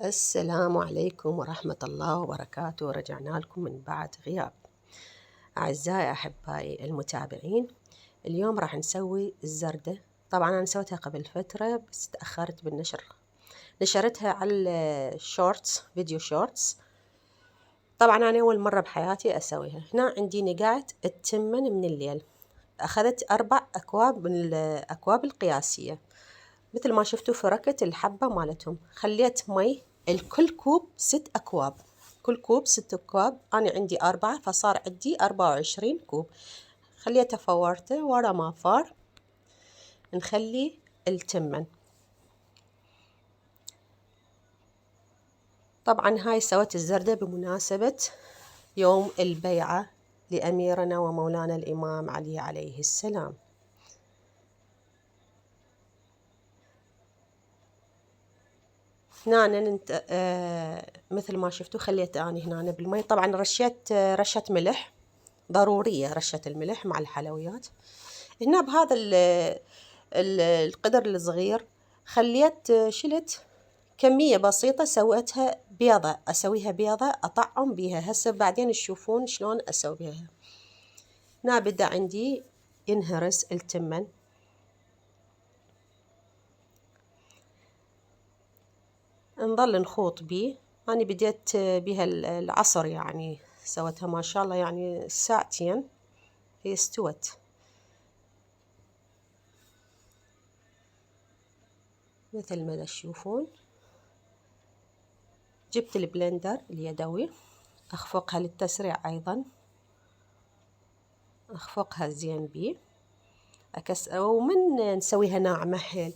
السلام عليكم ورحمة الله وبركاته. رجعنا لكم من بعد غياب. أعزائي أحبائي المتابعين، اليوم راح نسوي الزردة. طبعا أنا سويتها قبل فترة بس تأخرت بالنشر، نشرتها على الشورتس، فيديو شورتس. طبعا أنا أول مرة بحياتي أسويها. هنا عندي نقعة التمن من الليل، أخذت 4 أكواب من الأكواب القياسية مثل ما شفتوا فركت الحبة مالتهم. خليت مي الكل كوب 6 أكواب، كل كوب 6 أكواب. أنا عندي 4 فصار عندي 24 كوب. خليته فورته، ورا ما فار نخلي التمن. طبعا هاي سويت الزردة بمناسبة يوم البيعة لأميرنا ومولانا الإمام علي عليه السلام. هنا مثل ما شفتوا خليت أنا هنا بالمي. طبعا رشيت رشة ملح، ضرورية رشة الملح مع الحلويات. هنا بهذا القدر الصغير خليت شلت كمية بسيطة، سويتها بيضة، أسويها بيضة أطعم بيها. هسه بعدين تشوفون شلون أسويها. هنا بدأ عندي ينهرس التمن. نظل نخوط بيه. أنا بديت بها العصر، يعني سويتها ما شاء الله يعني ساعتين هي استوت. مثل ما تشوفون جبت البلندر اليدوي، أخفقها للتسريع أيضا، أخفقها زين بيه ومن نسويها ناعمة حيل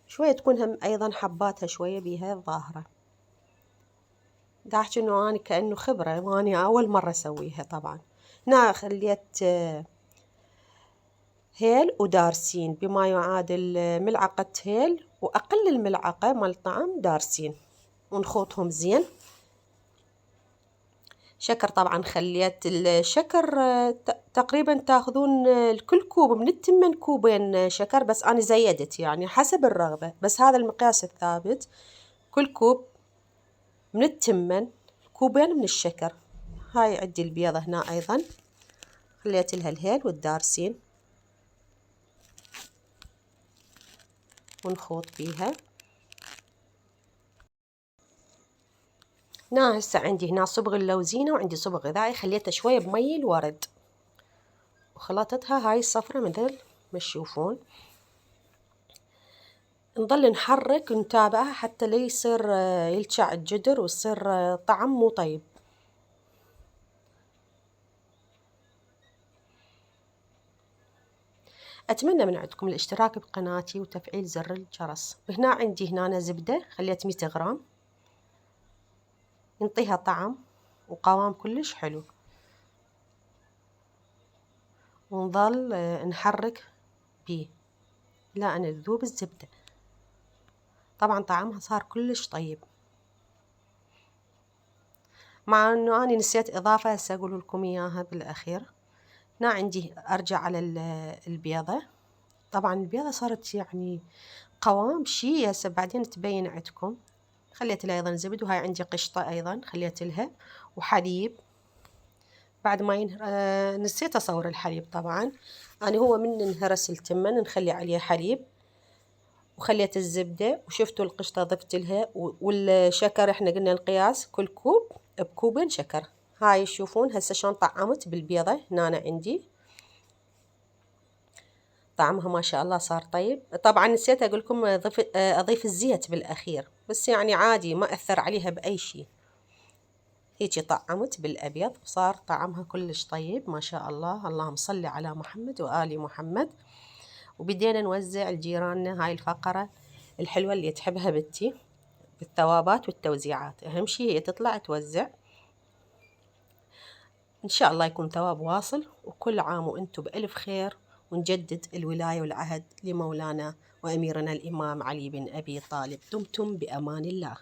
شوية تكون هم أيضا حباتها شوية بيها ظاهرة. دا أحكي إنه أنا كأنه خبرة وأنا أول مرة أسويها. طبعا هنا خليت هيل ودارسين بما يعادل ملعقة هيل وأقل الملعقة مال طعم دارسين، ونخوطهم زين. شكر طبعا خليت الشكر تقريبا تاخذون الكل كوب من التمن كوبين شكر، بس أنا زيدت يعني حسب الرغبة، بس هذا المقياس الثابت. كل كوب من التمن كوبين من الشكر. هاي عندي البيضة هنا أيضا خليت لها الهيل والدارسين ونخوط بيها. هنا هسه عندي هنا صبغ اللوزينة وعندي صبغ غذائي، خليته شوية بمي الورد وخلطتها هاي الصفرة مثل ما تشوفون. نظل نحرك ونتابعها حتى لا يصير يلشع الجدر ويصير طعم مو طيب. أتمنى من عندكم الاشتراك بقناتي وتفعيل زر الجرس. هنا عندي هنا زبدة خليت 100 غرام، ينطيها طعم وقوام كلش حلو. ونظل نحرك بيه لا أن تذوب الزبدة. طبعا طعمها صار كلش طيب، مع أنه أنا نسيت إضافة هسه أقول لكم إياها بالأخير. هنا عندي أرجع على البيضة. طبعا البيضة صارت يعني قوام شي هسه بعدين تبين عندكم. خليت لها أيضا زبد، وهاي عندي قشطة أيضا خليت لها، وحليب. بعد ما نسيت أصور الحليب. طبعا أنا هو من انهرس التمن نخلي عليه حليب، وخليت الزبدة وشفتوا القشطة ضفت لها، والشكر احنا قلنا القياس كل كوب بكوبين شكر. هاي تشوفون هسه شلون طعمت بالبيضة. هنا أنا عندي طعمها ما شاء الله صار طيب. طبعا نسيت أقول لكم أضيف الزيت بالأخير، بس يعني عادي ما أثر عليها بأي شيء. هيجي طعمت بالأبيض وصار طعمها كلش طيب ما شاء الله. اللهم صل على محمد وآل محمد. وبدينا نوزع لجيراننا هاي الفقرة الحلوة اللي تحبها بنتي بالثوابات والتوزيعات. أهم شيء هي تطلع توزع. إن شاء الله يكون ثواب واصل، وكل عام وأنتم بألف خير. ونجدد الولاية والعهد لمولانا وأميرنا الإمام علي بن أبي طالب. دمتم بأمان الله.